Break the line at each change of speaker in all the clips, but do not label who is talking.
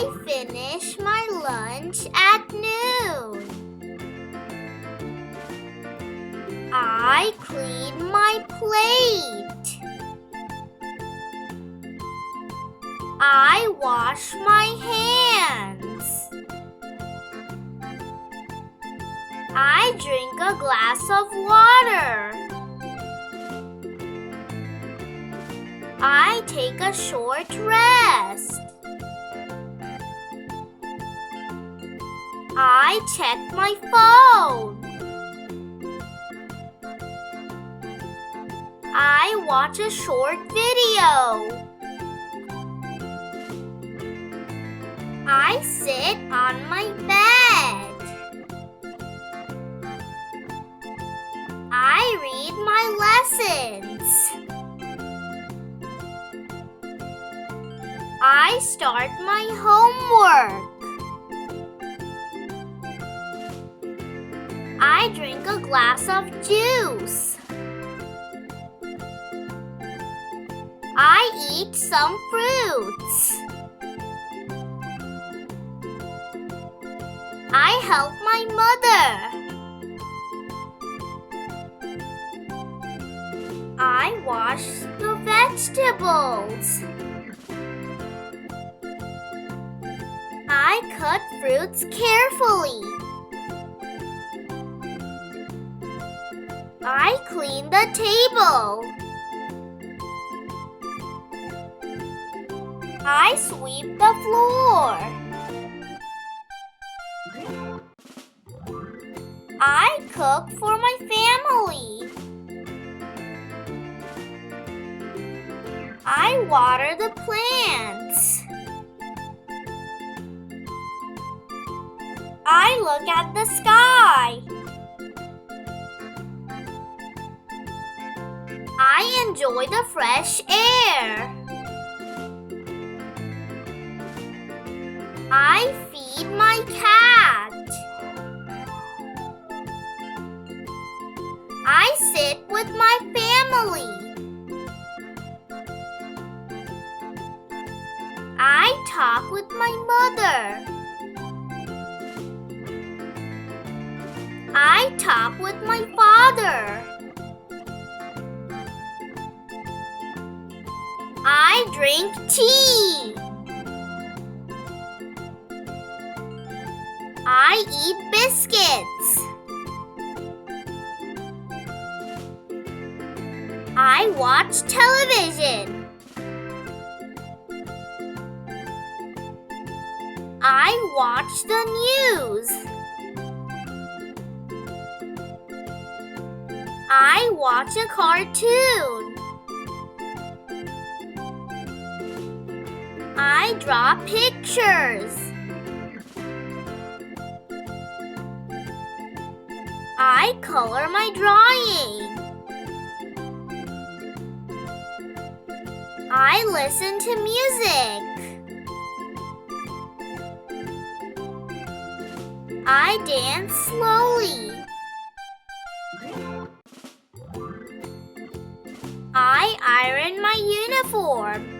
I finish my lunch at noon. I clean my plate. I wash my hands. I drink a glass of water. I take a short rest. I check my phone. I watch a short video. I sit on my bed. I read my lessons. I start my homework. I drink a glass of juice. I eat some fruits. I help my mother. I wash the vegetables. I cut fruits carefully. I clean the table. I sweep the floor. I cook for my family. I water the plants. I look at the sky. I enjoy the fresh air. I feed my cat. I sit with my family. I talk with my mother. I talk with my father. I drink tea. I eat biscuits. I watch television. I watch the news. I watch a cartoon. I draw pictures. I color my drawing. I listen to music. I dance slowly. I iron my uniform.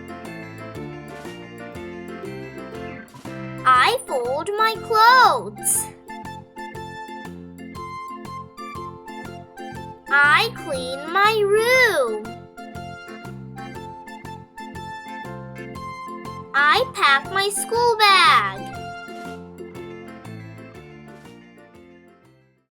I fold my clothes. I clean my room. I pack my school bag.